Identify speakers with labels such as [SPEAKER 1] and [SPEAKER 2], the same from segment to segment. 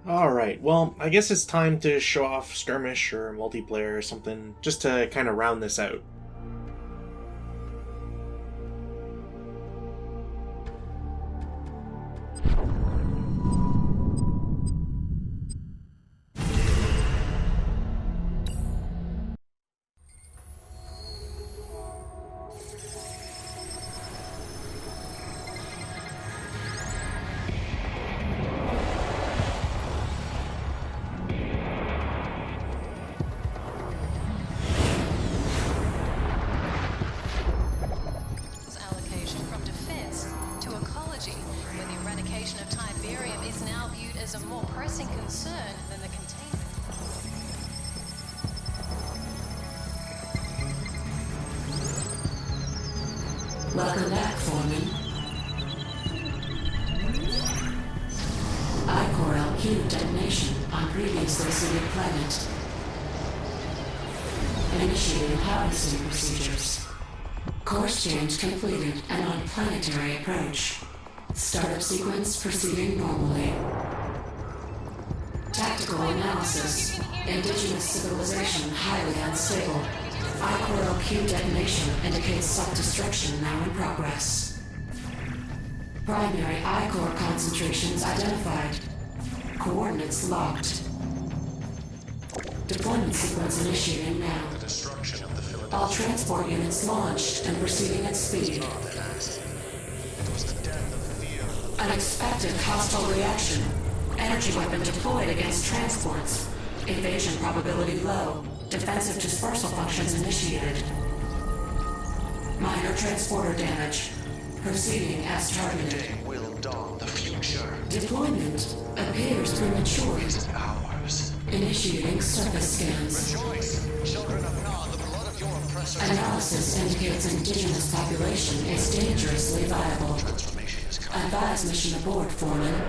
[SPEAKER 1] Alright, well, I guess it's time to show off skirmish or multiplayer or something, just to kind of round this out.
[SPEAKER 2] Allocation from defense to ecology, where the eradication of Tiberium is now viewed as a more pressing concern than the containment.
[SPEAKER 3] Welcome back, Foreman. I-Core LQ detonation on previously seeded planet. Initiating harvesting procedures. Course change completed and on planetary approach. Startup sequence proceeding normally. Tactical analysis. Indigenous civilization highly unstable. I-Core LQ detonation indicates self-destruction now in progress. Primary I-Core concentrations identified. Coordinates locked. Deployment sequence initiating now. All transport units launched and proceeding at speed. Unexpected hostile reaction. Energy weapon deployed against transports. Invasion probability low. Defensive dispersal functions initiated. Minor transporter damage. Proceeding as targeted.
[SPEAKER 4] Will dawn the future.
[SPEAKER 3] Deployment appears premature.
[SPEAKER 4] Is ours.
[SPEAKER 3] Initiating surface scans.
[SPEAKER 4] Rejoice, children of Nod, the blood of your oppressors.
[SPEAKER 3] Analysis indicates indigenous population is dangerously viable.
[SPEAKER 4] Transformation is coming.
[SPEAKER 3] Advise mission abort, Foreman.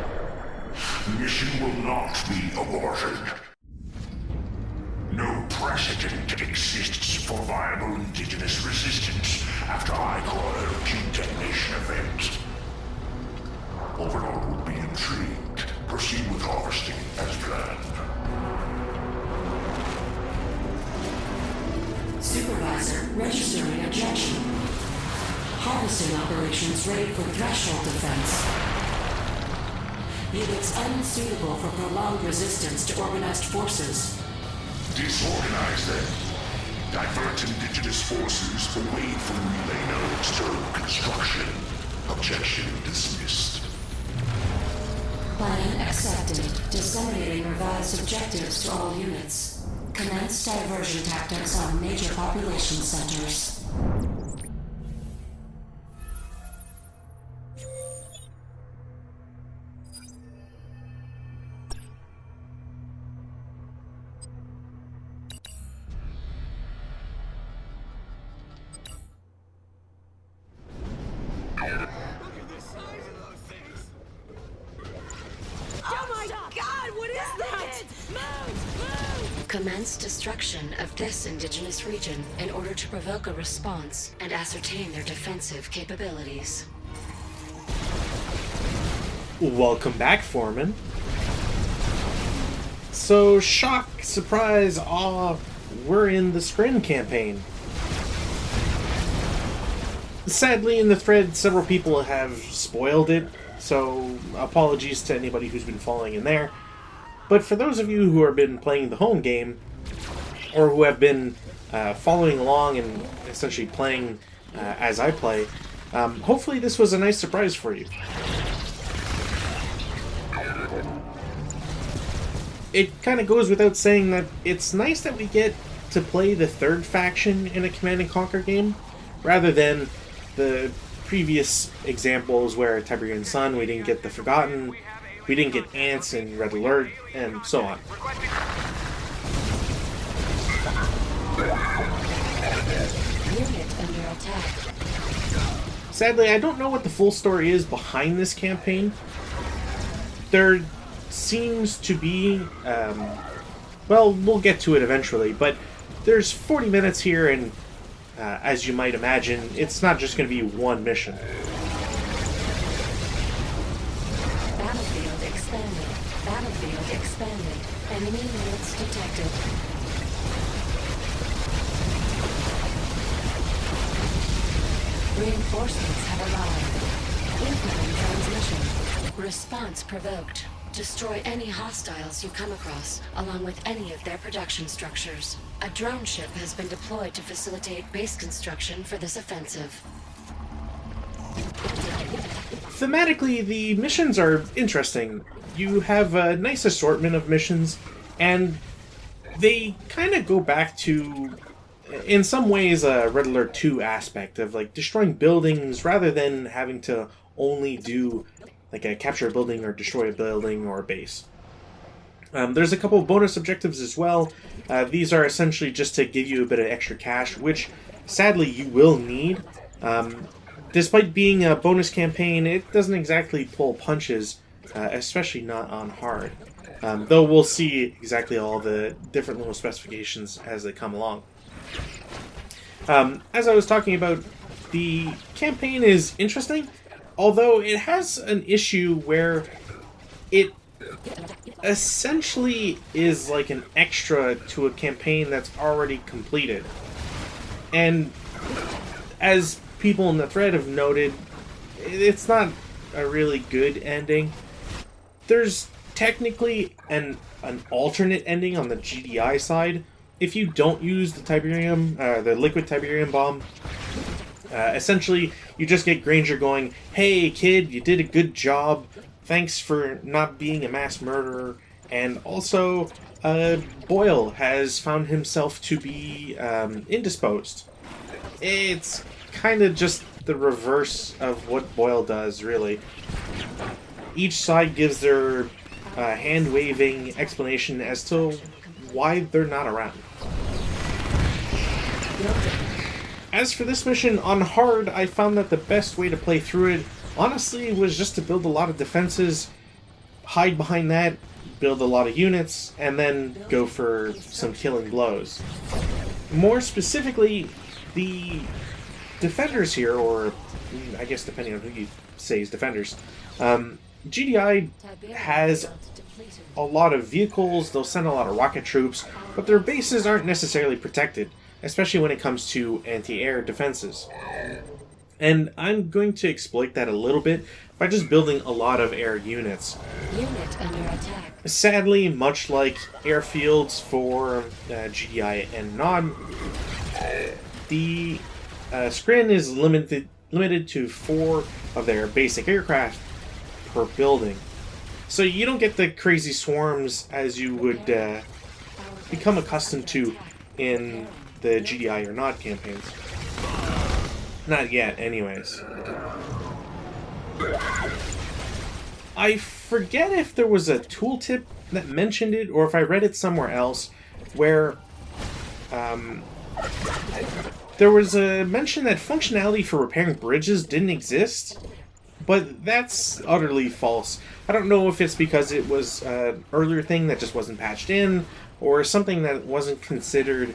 [SPEAKER 5] Mission will not be aborted. No precedent exists for viable indigenous resistance after I-Core LQ detonation event. Overlord would be intrigued. Proceed with harvesting as planned.
[SPEAKER 3] Supervisor registering objection. Harvesting operations ready for threshold defense. Units unsuitable for prolonged resistance to organized forces.
[SPEAKER 5] Disorganize them. Divert indigenous forces away from relay nodes during construction. Objection dismissed.
[SPEAKER 3] Plan accepted. Disseminating revised objectives to all units. Commence diversion tactics on major population centers. Commence destruction of this indigenous region in order to provoke a response and ascertain their defensive capabilities.
[SPEAKER 1] Welcome back, Foreman. So, shock, surprise, awe, we're in the Scrin campaign. Sadly, in the thread, several people have spoiled it, so apologies to anybody who's been following in there. But for those of you who have been playing the home game, or who have been following along and essentially playing as I play, hopefully this was a nice surprise for you. It kind of goes without saying that it's nice that we get to play the third faction in a Command & Conquer game, rather than the previous examples where Tiberian Sun, we didn't get the Forgotten, we didn't get Ants and Red Alert, and so on.
[SPEAKER 3] Unit under attack.
[SPEAKER 1] Sadly, I don't know what the full story is behind this campaign. There seems to be, well, we'll get to it eventually, but there's 40 minutes here, and as you might imagine, it's not just going to be one mission.
[SPEAKER 3] Battlefield expanded. Battlefield expanded. Enemy units detected. Reinforcements have arrived. Incoming transmission. Response provoked. Destroy any hostiles you come across, along with any of their production structures. A drone ship has been deployed to facilitate base construction for this offensive.
[SPEAKER 1] Thematically, the missions are interesting. You have a nice assortment of missions, and they kind of go back to, in some ways, a Red Alert 2 aspect of like destroying buildings rather than having to only do like a capture a building or destroy a building or a base. There's a couple of bonus objectives as well. These are essentially just to give you a bit of extra cash, which sadly you will need. Despite being a bonus campaign, it doesn't exactly pull punches, especially not on hard. Though we'll see exactly all the different little specifications as they come along. As I was talking about, the campaign is interesting, although it has an issue where it essentially is like an extra to a campaign that's already completed. And as people in the thread have noted, it's not a really good ending. There's technically an alternate ending on the GDI side. If you don't use the Tiberium, the liquid Tiberium bomb, essentially you just get Granger going, "Hey kid, you did a good job. Thanks for not being a mass murderer." And also, Boyle has found himself to be indisposed. It's kind of just the reverse of what Boyle does, really. Each side gives their hand-waving explanation as to why they're not around. As for this mission, on hard, I found that the best way to play through it, honestly, was just to build a lot of defenses, hide behind that, build a lot of units, and then go for some killing blows. More specifically, the defenders here, or I guess depending on who you say is defenders, GDI has a lot of vehicles, they'll send a lot of rocket troops, but their bases aren't necessarily protected, especially when it comes to anti-air defenses. And I'm going to exploit that a little bit by just building a lot of air units.
[SPEAKER 3] Unit under attack.
[SPEAKER 1] Sadly, much like airfields for GDI and NOD, the Scrin is limited to 4 of their basic aircraft per building. So you don't get the crazy swarms as you would become accustomed to in the GDI or NOD campaigns. Not yet, anyways. I forget if there was a tooltip that mentioned it, or if I read it somewhere else, where there was a mention that functionality for repairing bridges didn't exist, but that's utterly false. I don't know if it's because it was an earlier thing that just wasn't patched in, or something that wasn't considered,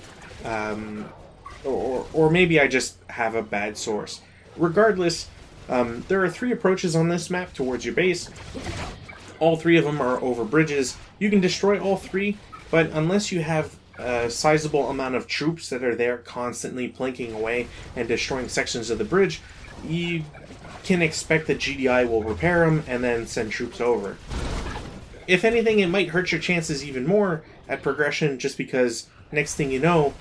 [SPEAKER 1] or maybe I just have a bad source. Regardless, there are 3 approaches on this map towards your base. All 3 of them are over bridges. You can destroy all 3, but unless you have a sizable amount of troops that are there constantly plinking away and destroying sections of the bridge, you can expect that GDI will repair them and then send troops over. If anything, it might hurt your chances even more at progression, just because next thing you know,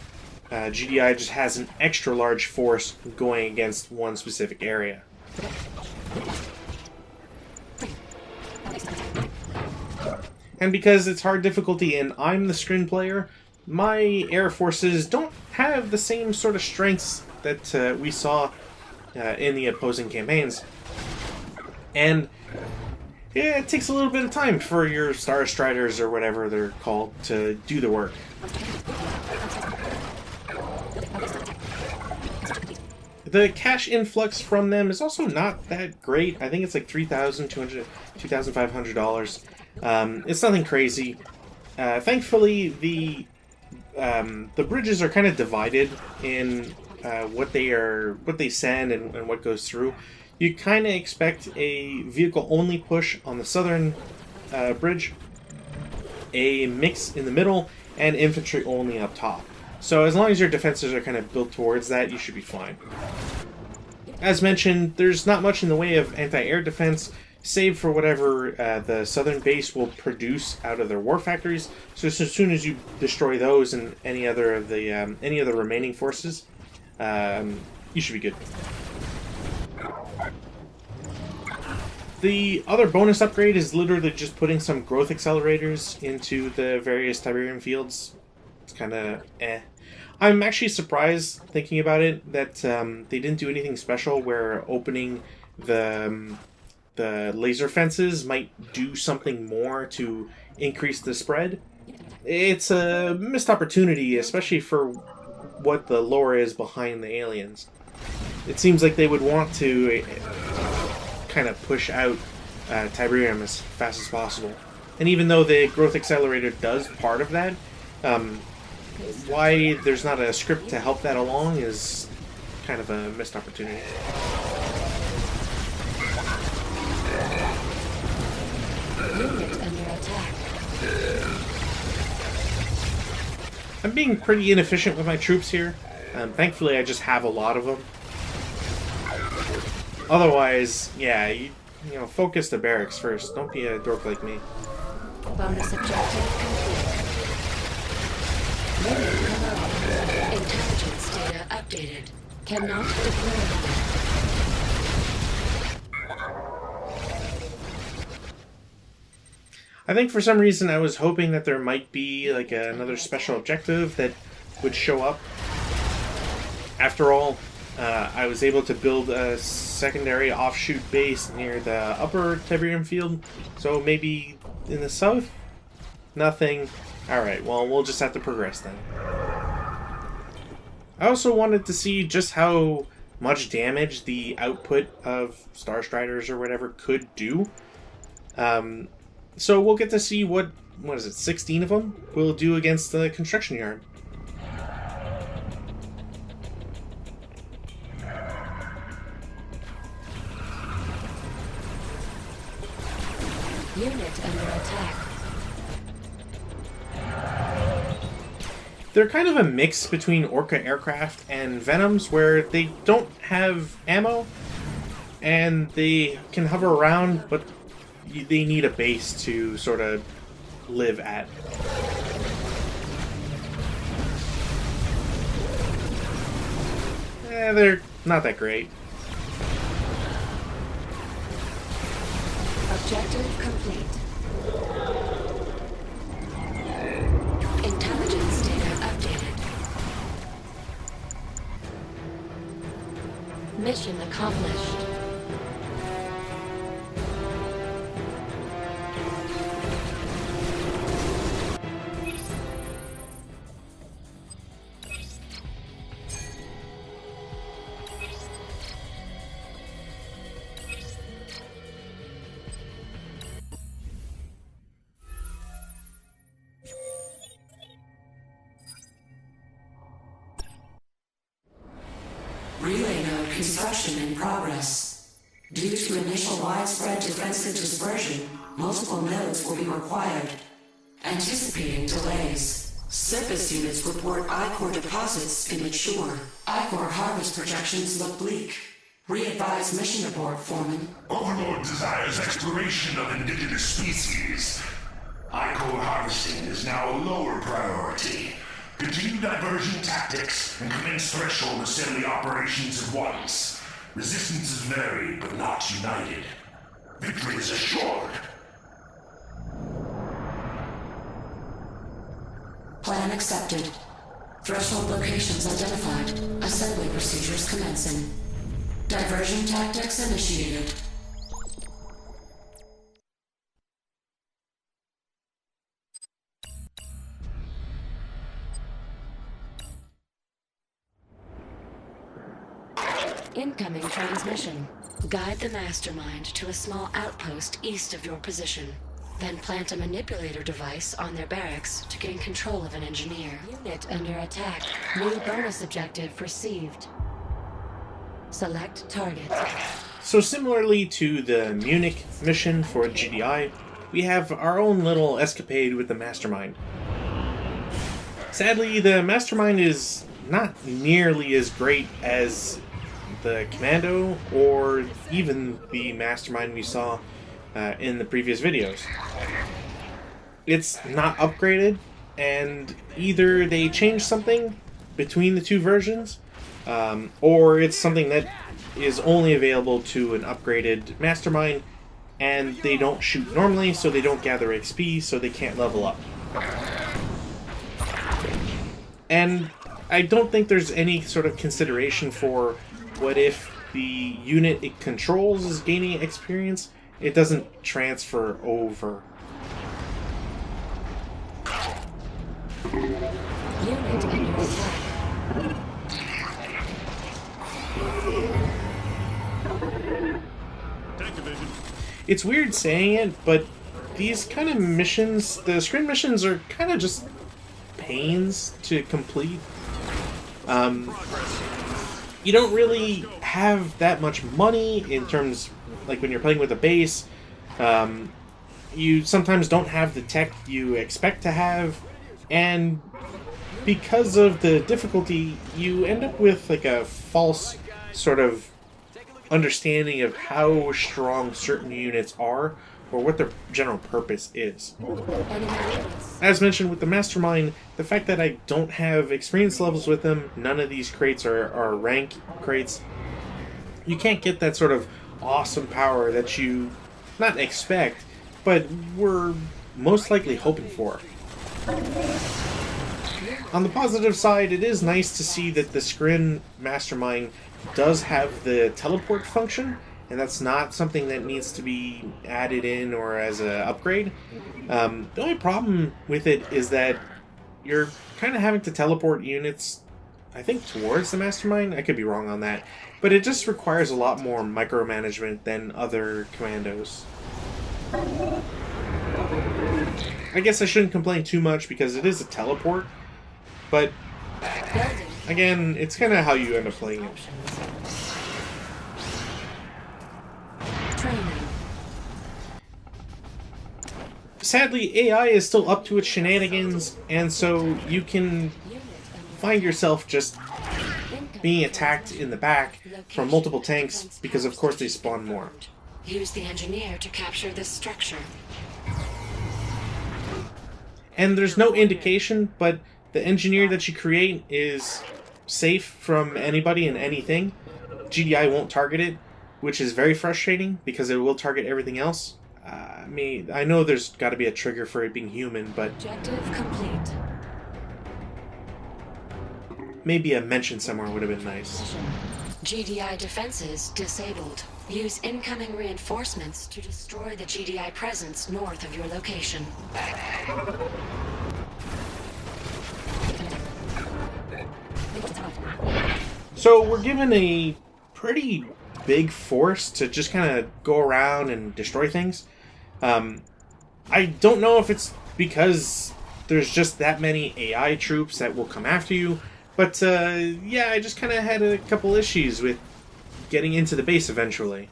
[SPEAKER 1] GDI just has an extra large force going against one specific area. And because it's hard difficulty and I'm the Skrin player, my air forces don't have the same sort of strengths that we saw in the opposing campaigns. And yeah, it takes a little bit of time for your Star Striders, or whatever they're called, to do the work. The cash influx from them is also not that great. I think it's like $3,200, $2,500. It's nothing crazy. Thankfully, the bridges are kind of divided in what they send and what goes through. You kind of expect a vehicle-only push on the southern bridge, a mix in the middle, and infantry only up top. So as long as your defenses are kind of built towards that, you should be fine. As mentioned, there's not much in the way of anti-air defense, save for whatever the southern base will produce out of their war factories. So as soon as you destroy those and any other of the remaining forces, you should be good. The other bonus upgrade is literally just putting some growth accelerators into the various Tiberium fields. It's kind of eh. I'm actually surprised, thinking about it, that they didn't do anything special where opening the laser fences might do something more to increase the spread. It's a missed opportunity, especially for what the lore is behind the aliens. It seems like they would want to kind of push out Tiberium as fast as possible. And even though the growth accelerator does part of that, why there's not a script to help that along is kind of a missed opportunity.
[SPEAKER 3] Unit under attack.
[SPEAKER 1] I'm being pretty inefficient with my troops here. Thankfully, I just have a lot of them. Otherwise, yeah, you know, focus the barracks first. Don't be a dork like me.
[SPEAKER 3] Bonus objective complete. Unit below. Intelligence data updated. Cannot deploy.
[SPEAKER 1] I think for some reason I was hoping that there might be like another special objective that would show up. After all, I was able to build a secondary offshoot base near the upper Tiberium field, so maybe in the south? Nothing. Alright, well, we'll just have to progress then. I also wanted to see just how much damage the output of Star Striders or whatever could do. So we'll get to see what is it, 16 of them will do against the construction yard.
[SPEAKER 3] Unit under attack.
[SPEAKER 1] They're kind of a mix between Orca aircraft and Venoms, where they don't have ammo, and they can hover around, but they need a base to sort of live at. They're not that great.
[SPEAKER 3] Objective complete. Intelligence data updated. Mission accomplished.
[SPEAKER 6] Relay node construction in progress. Due to initial widespread defensive dispersion, multiple nodes will be required. Anticipating delays. Surface units report ichor deposits immature. Ichor harvest projections look bleak. Re-advise mission abort, Foreman.
[SPEAKER 5] Overlord desires exploration of indigenous species. Ichor harvesting is now a lower priority. Continue diversion tactics and commence threshold assembly operations at once. Resistance is varied, but not united. Victory is assured.
[SPEAKER 6] Plan accepted. Threshold locations identified. Assembly procedures commencing. Diversion tactics initiated.
[SPEAKER 3] Incoming transmission. Guide the Mastermind to a small outpost east of your position. Then plant a manipulator device on their barracks to gain control of an engineer. Unit under attack. New bonus objective received. Select target.
[SPEAKER 1] So similarly to the Munich mission for GDI, we have our own little escapade with the Mastermind. Sadly, the Mastermind is not nearly as great as the Commando or even the Mastermind we saw in the previous videos. It's not upgraded, and either they change something between the two versions, or it's something that is only available to an upgraded Mastermind, and they don't shoot normally, so they don't gather XP, so they can't level up. And I don't think there's any sort of consideration for what if the unit it controls is gaining experience, it doesn't transfer over.
[SPEAKER 3] Unit under attack.
[SPEAKER 1] It's weird saying it, but these kind of missions, the Skrin missions, are kind of just pains to complete. You don't really have that much money in terms, like when you're playing with a base. You sometimes don't have the tech you expect to have, and because of the difficulty, you end up with like a false sort of understanding of how strong certain units are or what their general purpose is. As mentioned with the Mastermind, the fact that I don't have experience levels with them, none of these crates are rank crates, you can't get that sort of awesome power that you not expect, but were most likely hoping for. On the positive side, it is nice to see that the Scrin Mastermind does have the teleport function, and that's not something that needs to be added in or as an upgrade. The only problem with it is that you're kind of having to teleport units, I think, towards the Mastermind. I could be wrong on that. But it just requires a lot more micromanagement than other commandos. I guess I shouldn't complain too much because it is a teleport, but again, it's kind of how you end up playing it. Sadly, AI is still up to its shenanigans, and so you can find yourself just being attacked in the back from multiple tanks because, of course, they spawn more.
[SPEAKER 3] Use the engineer to capture this structure.
[SPEAKER 1] And there's no indication, but the engineer that you create is safe from anybody and anything. GDI won't target it, which is very frustrating because it will target everything else. I know there's got to be a trigger for it being human, but
[SPEAKER 3] Objective complete.
[SPEAKER 1] maybe a mention somewhere would have been nice.
[SPEAKER 3] GDI defenses disabled. Use incoming reinforcements to destroy the GDI presence north of your location.
[SPEAKER 1] So we're given a pretty big force to just kind of go around and destroy things. I don't know if it's because there's just that many AI troops that will come after you, but yeah, I just kind of had a couple issues with getting into the base eventually.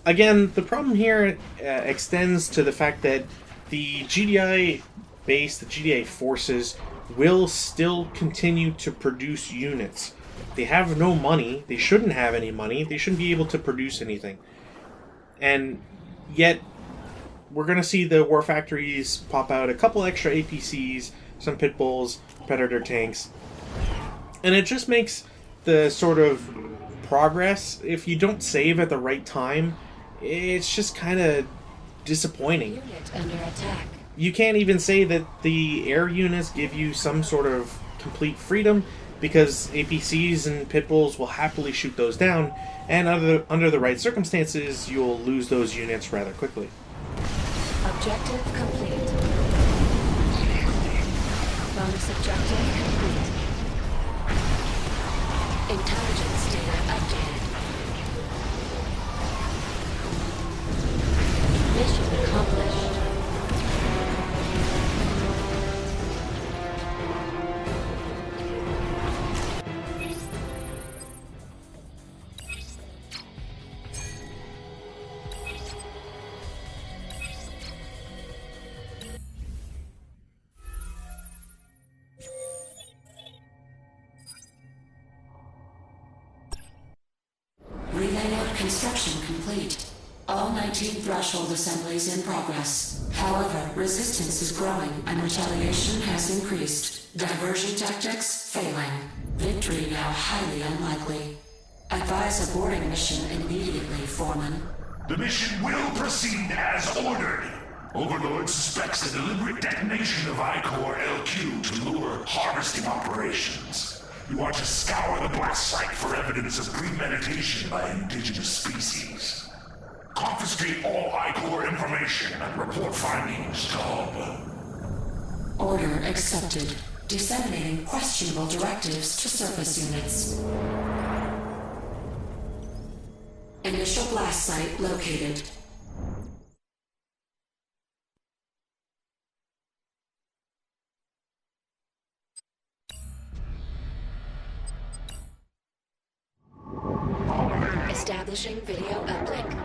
[SPEAKER 1] Again, the problem here extends to the fact that the GDI base, the GDI forces, will still continue to produce units. They have no money, they shouldn't have any money, they shouldn't be able to produce anything. And yet, we're going to see the war factories pop out a couple extra APCs, some pit bulls, predator tanks, and it just makes the sort of progress, if you don't save at the right time, it's just kind of disappointing.
[SPEAKER 3] Unit under attack.
[SPEAKER 1] You can't even say that the air units give you some sort of complete freedom, because APCs and pit bulls will happily shoot those down, and under the right circumstances, you'll lose those units rather quickly.
[SPEAKER 3] Objective complete. Bonus objective complete. Intelligence data updated. Mission accomplished.
[SPEAKER 6] 19 threshold assemblies in progress. However, resistance is growing and retaliation has increased. Diversion tactics failing. Victory now highly unlikely. Advise aborting mission immediately, Foreman.
[SPEAKER 5] The mission will proceed as ordered. Overlord suspects a deliberate detonation of I-Core LQ to lure harvesting operations. You are to scour the blast site for evidence of premeditation by indigenous species. Confiscate all I-Core information and report findings to Hub.
[SPEAKER 6] Order accepted. Disseminating questionable directives to surface units. Initial blast site located.
[SPEAKER 3] Establishing video uplink.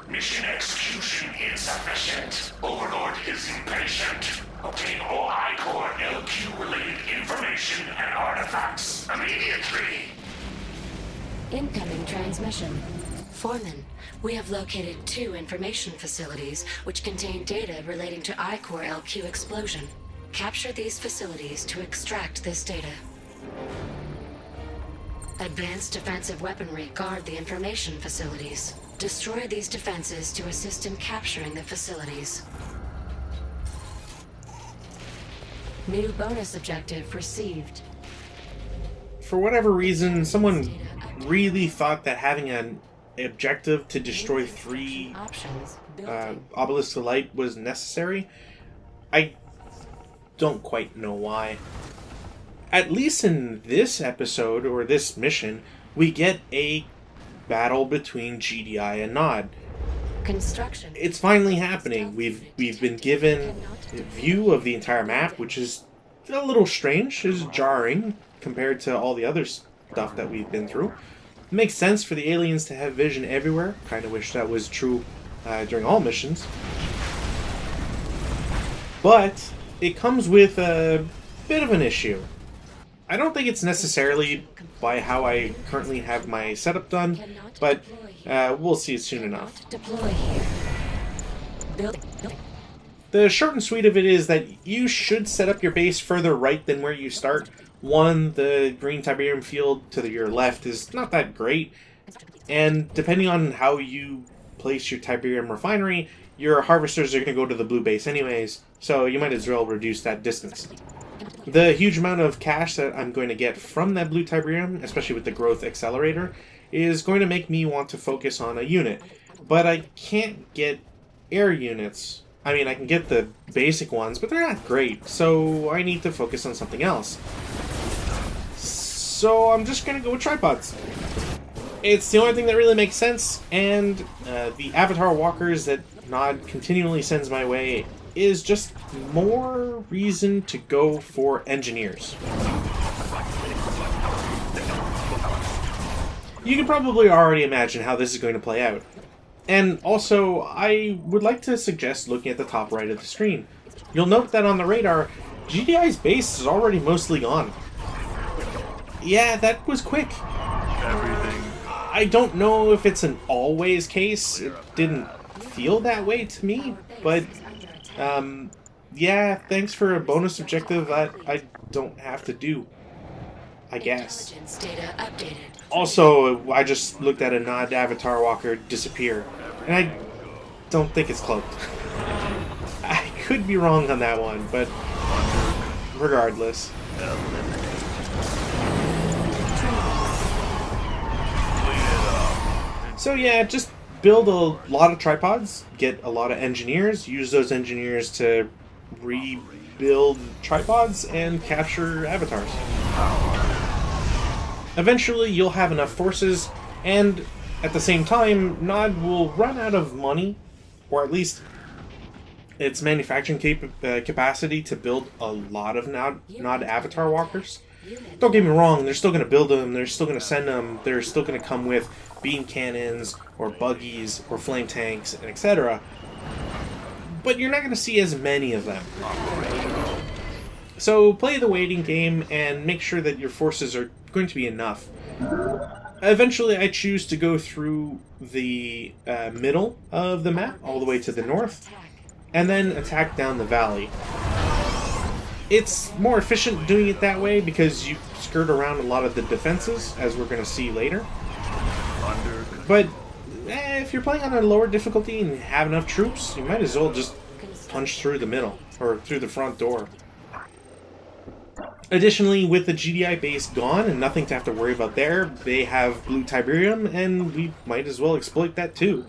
[SPEAKER 5] Mission execution insufficient. Overlord is impatient. Obtain all I-Core LQ-related information and artifacts immediately.
[SPEAKER 3] Incoming transmission. Foreman, we have located 2 information facilities which contain data relating to I-Core LQ explosion. Capture these facilities to extract this data. Advanced defensive weaponry guard the information facilities. Destroy these defenses to assist in capturing the facilities. New bonus objective received.
[SPEAKER 1] For whatever reason, someone really thought that having an objective to destroy 3
[SPEAKER 3] Options.
[SPEAKER 1] obelisks of light was necessary. I don't quite know why. At least in this episode, or this mission, we get a battle between GDI and Nod.
[SPEAKER 3] Construction.
[SPEAKER 1] It's finally happening. We've been given a view of the entire map, which is a little strange, is jarring compared to all the other stuff that we've been through. It makes sense for the aliens to have vision everywhere. Kind of wish that was true during all missions. But it comes with a bit of an issue. I don't think it's necessarily by how I currently have my setup done, but we'll see it soon enough.
[SPEAKER 3] Deploy here. Building.
[SPEAKER 1] The short and sweet of it is that you should set up your base further right than where you start. One, the green Tiberium field to your left is not that great, and depending on how you place your Tiberium refinery, your harvesters are going to go to the blue base anyways, so you might as well reduce that distance. The huge amount of cash that I'm going to get from that blue Tiberium, especially with the growth accelerator, is going to make me want to focus on a unit. But I can't get air units. I mean, I can get the basic ones, but they're not great, so I need to focus on something else. So I'm just going to go with tripods. It's the only thing that really makes sense, and the Avatar Walkers that Nod continually sends my way is just more reason to go for engineers. You can probably already imagine how this is going to play out. And also, I would like to suggest looking at the top right of the screen. You'll note that on the radar, GDI's base is already mostly gone. Yeah, that was quick. I don't know if it's an always case. It didn't feel that way to me, but yeah, thanks for a bonus objective that I don't have to do, I guess.
[SPEAKER 3] Intelligence data updated.
[SPEAKER 1] Also, I just looked at a Nod Avatar Walker disappear, and I don't think it's cloaked. I could be wrong on that one, but regardless. So yeah, just build a lot of tripods, get a lot of engineers, use those engineers to rebuild tripods, and capture avatars. Eventually, you'll have enough forces, and at the same time, Nod will run out of money, or at least its manufacturing capacity to build a lot of Nod Avatar Walkers. Don't get me wrong, they're still going to build them, they're still going to send them, they're still going to come with beam cannons, or buggies, or flame tanks, and etc. But you're not going to see as many of them. So play the waiting game and make sure that your forces are going to be enough. Eventually, I choose to go through the middle of the map, all the way to the north, and then attack down the valley. It's more efficient doing it that way because you skirt around a lot of the defenses, as we're going to see later. But if you're playing on a lower difficulty and have enough troops, you might as well just punch through the middle, or through the front door. Additionally, with the GDI base gone and nothing to have to worry about there, they have blue Tiberium, and we might as well exploit that too.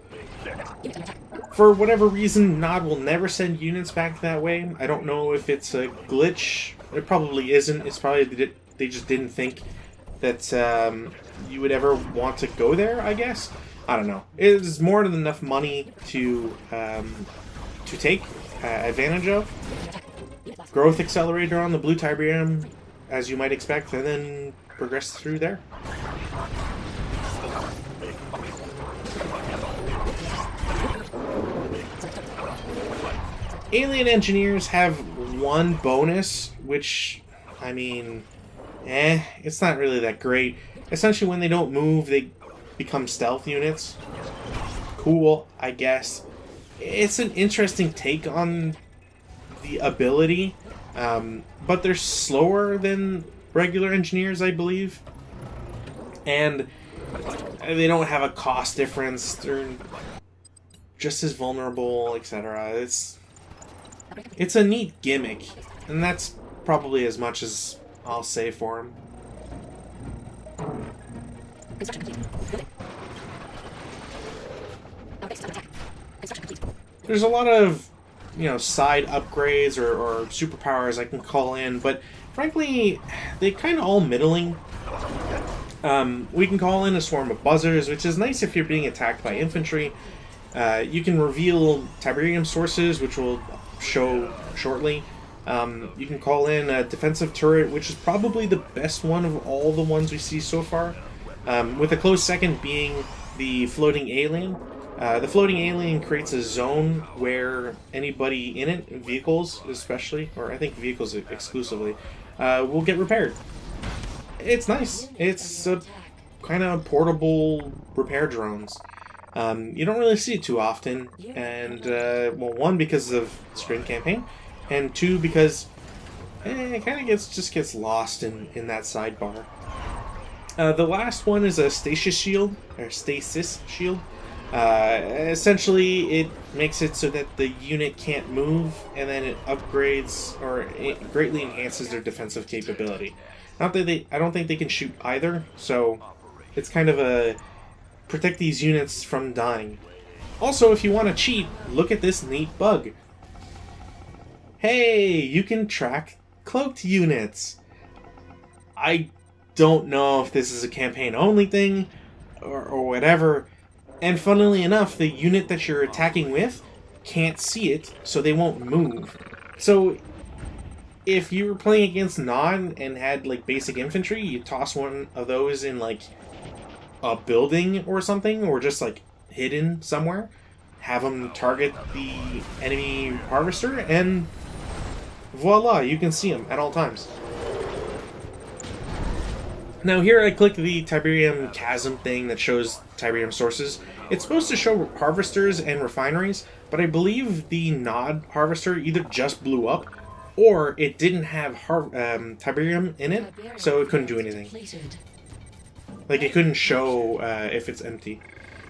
[SPEAKER 1] For whatever reason, Nod will never send units back that way. I don't know if it's a glitch. It probably isn't. It's probably they just didn't think that you would ever want to go there, I guess. I don't know. It's more than enough money to take advantage of. Growth accelerator on the blue Tiberium, as you might expect, and then progress through there. Alien engineers have one bonus, which, I mean, it's not really that great. Essentially, when they don't move, they become stealth units. Cool, I guess. It's an interesting take on the ability, but they're slower than regular engineers, I believe. And they don't have a cost difference. They're just as vulnerable, etc. It's a neat gimmick, and that's probably as much as I'll say for him. There's a lot of, side upgrades or superpowers I can call in, but frankly, they kind of all middling. We can call in a swarm of buzzers, which is nice if you're being attacked by infantry. You can reveal Tiberium sources, which will show shortly. You can call in a defensive turret, which is probably the best one of all the ones we see so far, with a close second being the floating alien. The floating alien creates a zone where anybody in it, vehicles especially, or I think vehicles exclusively, will get repaired. It's nice. It's a kind of portable repair drones. You don't really see it too often, and well, one, because of the Scrin campaign, and two, because it kind of just gets lost in that sidebar. The last one is a stasis shield. Essentially, it makes it so that the unit can't move, and then it upgrades, or it greatly enhances their defensive capability. Not that I don't think they can shoot either, so it's kind of a protect these units from dying. Also, if you want to cheat, look at this neat bug. Hey, you can track cloaked units. I don't know if this is a campaign-only thing, or whatever, and funnily enough, the unit that you're attacking with can't see it, so they won't move. So, if you were playing against Nod and had, like, basic infantry, you toss one of those in, like, a building or something, or just, like, hidden somewhere, have them target the enemy harvester, and voila, you can see them at all times. Now here I click the Tiberium chasm thing that shows Tiberium sources. It's supposed to show harvesters and refineries, but I believe the Nod harvester either just blew up, or it didn't have Tiberium in it, so it couldn't do anything. Like, it couldn't show if it's empty.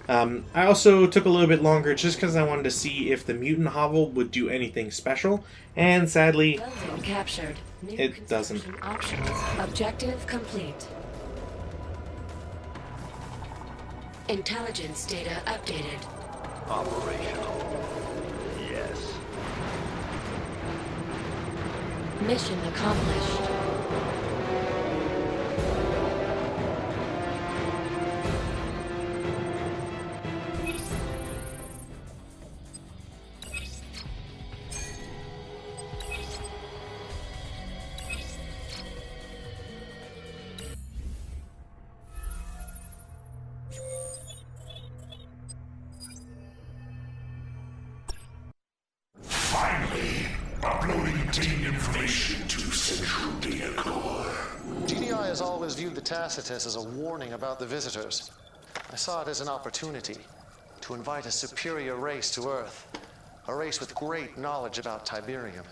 [SPEAKER 1] I also took a little bit longer just because I wanted to see if the mutant hovel would do anything special, and sadly,
[SPEAKER 3] captured.
[SPEAKER 1] It doesn't.
[SPEAKER 3] Options. Objective complete. Intelligence data updated.
[SPEAKER 7] Operational. Yes.
[SPEAKER 3] Mission accomplished.
[SPEAKER 5] Finally, uploading obtained information to Central Data Core.
[SPEAKER 4] GDI has always viewed the Tacitus as a warning about the visitors. I saw it as an opportunity to invite a superior race to Earth. A race with great knowledge about Tiberium.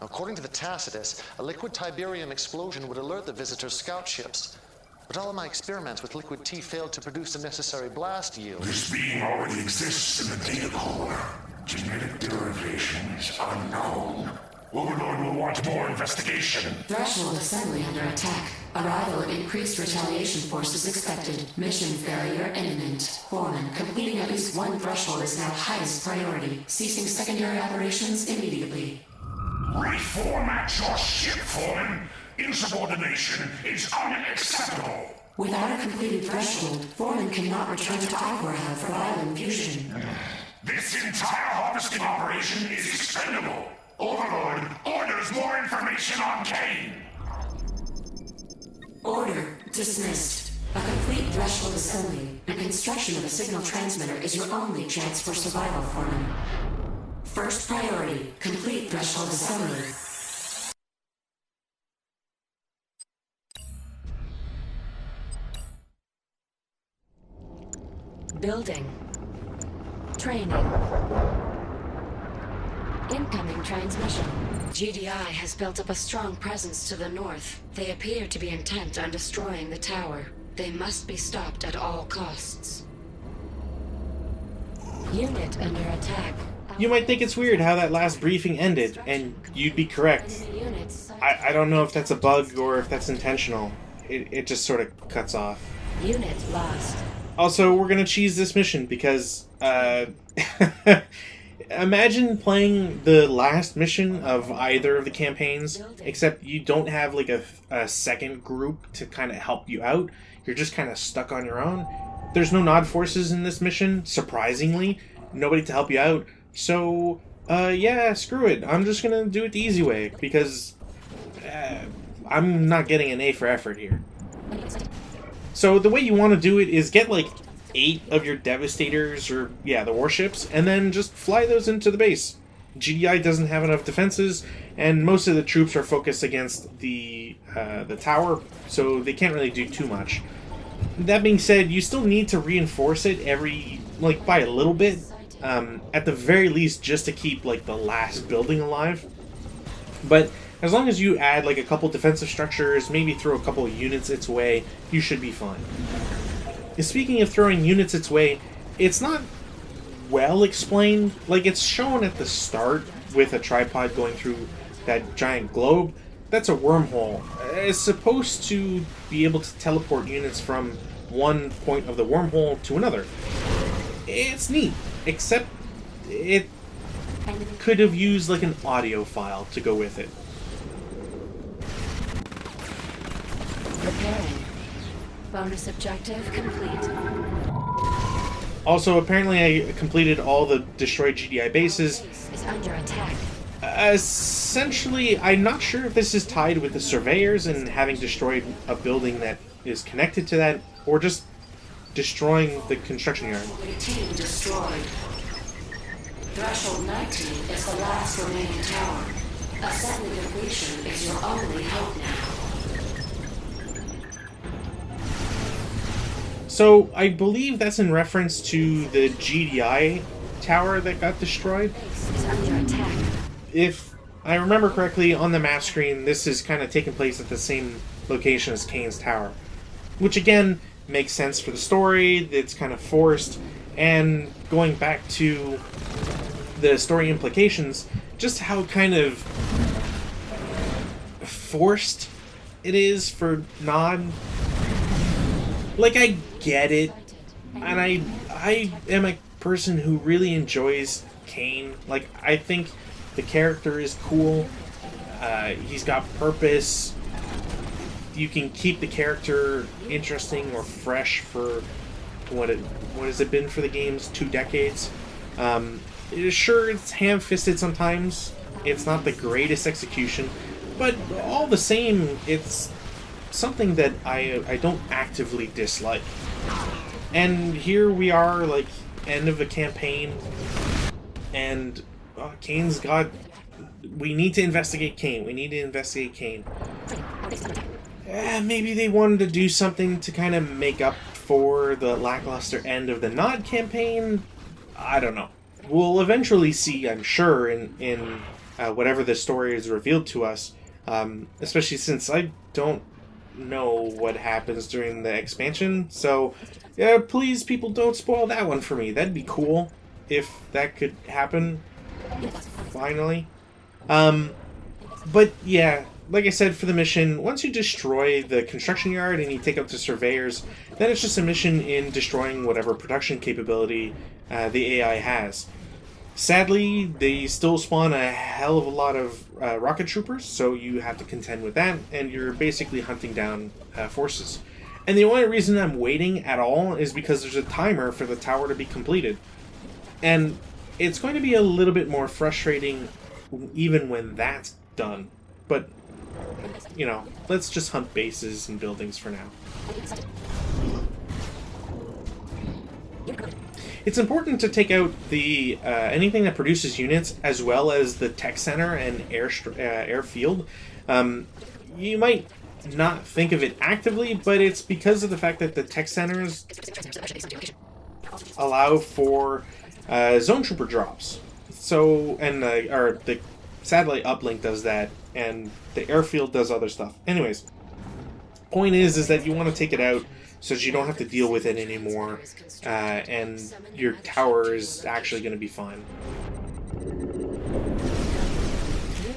[SPEAKER 4] According to the Tacitus, a liquid Tiberium explosion would alert the visitors' scout ships. But all of my experiments with liquid T failed to produce the necessary blast yield.
[SPEAKER 5] This being already exists in the data core. Genetic derivation is unknown. Overlord will want more investigation.
[SPEAKER 6] Threshold assembly under attack. Arrival of increased retaliation forces expected. Mission failure imminent. Foreman, completing at least one threshold is now highest priority. Ceasing secondary operations immediately.
[SPEAKER 5] Reformat your ship, Foreman. Insubordination is unacceptable.
[SPEAKER 6] Without a completed threshold, Foreman cannot return to Aquarhab for violent fusion.
[SPEAKER 5] This entire harvesting operation is expendable. Overlord orders more information on Kane.
[SPEAKER 6] Order dismissed. A complete threshold assembly and construction of a signal transmitter is your only chance for survival, Foreman. First priority, complete threshold assembly.
[SPEAKER 3] Building. Training. Incoming transmission. GDI has built up a strong presence to the north. They appear to be intent on destroying the tower. They must be stopped at all costs. Unit under attack.
[SPEAKER 1] You might think it's weird how that last briefing ended, and you'd be correct. I don't know if that's a bug or if that's intentional. It just sort of cuts off.
[SPEAKER 3] Unit lost.
[SPEAKER 1] Also, we're gonna cheese this mission because, imagine playing the last mission of either of the campaigns, except you don't have like a second group to kind of help you out. You're just kind of stuck on your own. There's no nod forces in this mission, surprisingly. Nobody to help you out. So, yeah, screw it. I'm just gonna do it the easy way, because I'm not getting an A for effort here. So the way you want to do it is get like 8 of your Devastators, or yeah, the warships, and then just fly those into the base. GDI doesn't have enough defenses, and most of the troops are focused against the tower, so they can't really do too much. That being said, you still need to reinforce it by a little bit, at the very least, just to keep like the last building alive. But as long as you add like a couple defensive structures, maybe throw a couple of units its way, you should be fine. And speaking of throwing units its way, it's not well explained. Like, it's shown at the start with a tripod going through that giant globe. That's a wormhole. It's supposed to be able to teleport units from one point of the wormhole to another. It's neat, except it could have used like an audio file to go with it.
[SPEAKER 3] Preparing. Bonus objective complete.
[SPEAKER 1] Also, apparently I completed all the destroyed GDI bases.
[SPEAKER 3] Base is under attack.
[SPEAKER 1] Essentially, I'm not sure if this is tied with the surveyors and having destroyed a building that is connected to that, or just destroying the construction yard.
[SPEAKER 6] Team destroyed. Threshold 19 is the last remaining tower. Assembly completion is your only hope now.
[SPEAKER 1] So, I believe that's in reference to the GDI tower that got destroyed.
[SPEAKER 3] Base is under attack.
[SPEAKER 1] If I remember correctly, on the map screen, this is kind of taking place at the same location as Kane's tower. Which, again, makes sense for the story. It's kind of forced. And going back to the story implications, just how kind of forced it is for Nod. Like, I get it, and I am a person who really enjoys Kane. Like, I think the character is cool. He's got purpose. You can keep the character interesting or fresh for what has it been for the games? 2 decades. Sure, it's ham-fisted sometimes. It's not the greatest execution, but all the same, it's something that I don't actively dislike. And here we are, like, end of a campaign, and Kane's got... We need to investigate Kane. We need to investigate Kane. maybe they wanted to do something to kind of make up for the lackluster end of the Nod campaign. I don't know. We'll eventually see, I'm sure, in whatever the story is revealed to us, especially since I don't know what happens during the expansion. So, yeah, please, people, don't spoil that one for me. That'd be cool if that could happen, finally. But, yeah, like I said, for the mission, once you destroy the construction yard and you take out the surveyors, then it's just a mission in destroying whatever production capability the AI has. Sadly, they still spawn a hell of a lot of rocket troopers, so you have to contend with that, and you're basically hunting down forces. And the only reason I'm waiting at all is because there's a timer for the tower to be completed. And it's going to be a little bit more frustrating even when that's done. But, you know, let's just hunt bases and buildings for now. It's important to take out the anything that produces units, as well as the tech center and airfield. You might not think of it actively, but it's because of the fact that the tech centers allow for zone trooper drops. So, and the satellite uplink does that, and the airfield does other stuff. Anyways, point is that you want to take it out so that you don't have to deal with it anymore, and your tower is actually going to be fine.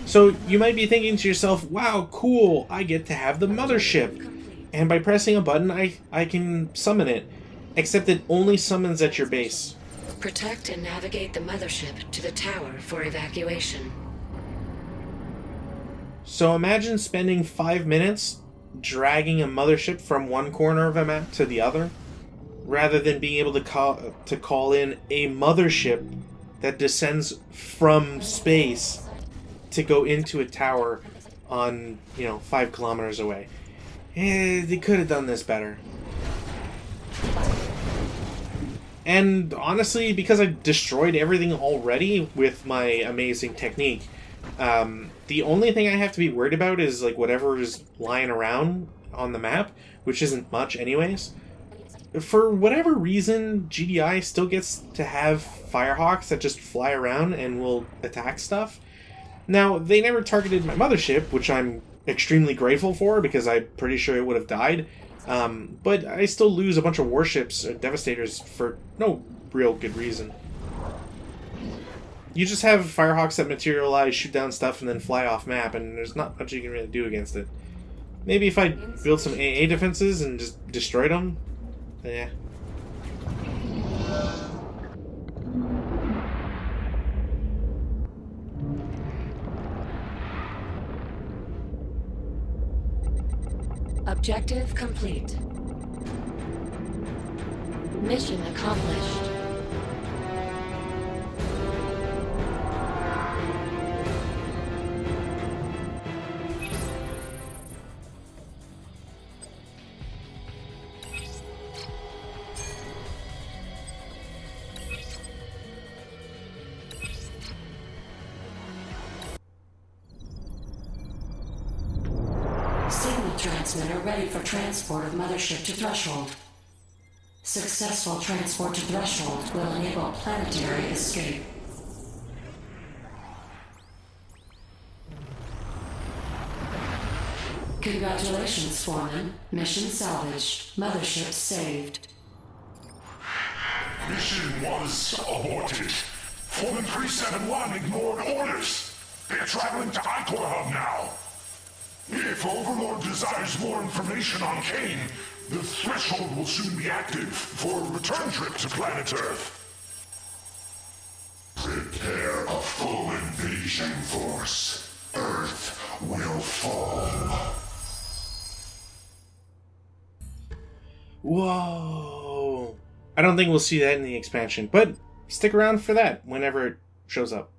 [SPEAKER 1] So you might be thinking to yourself, wow, cool, I get to have the mothership. And by pressing a button, I can summon it. Except it only summons at your base.
[SPEAKER 3] Protect and navigate the mothership to the tower for evacuation.
[SPEAKER 1] So imagine spending 5 minutes dragging a mothership from one corner of a map to the other, rather than being able to call in a mothership that descends from space to go into a tower on, 5 kilometers away. They could have done this better. And honestly, because I destroyed everything already with my amazing technique, the only thing I have to be worried about is like whatever is lying around on the map, which isn't much anyways. For whatever reason, GDI still gets to have Firehawks that just fly around and will attack stuff. Now, they never targeted my mothership, which I'm extremely grateful for because I'm pretty sure it would have died. But I still lose a bunch of warships or Devastators for no real good reason. You just have Firehawks that materialize, shoot down stuff, and then fly off map, and there's not much you can really do against it. Maybe if I build some AA defenses and just destroyed them, yeah.
[SPEAKER 3] Objective complete. Mission accomplished.
[SPEAKER 6] Signal transmitter ready for transport of mothership to Threshold. Successful transport to Threshold will enable planetary escape. Congratulations, Foreman. Mission salvaged. Mothership saved.
[SPEAKER 5] Mission was aborted. Foreman 371 ignored orders. They're traveling to Icor Hub now. If Overlord desires more information on Kane, the Threshold will soon be active for a return trip to planet Earth. Prepare a full invasion force. Earth will fall.
[SPEAKER 1] Whoa. I don't think we'll see that in the expansion, but stick around for that whenever it shows up.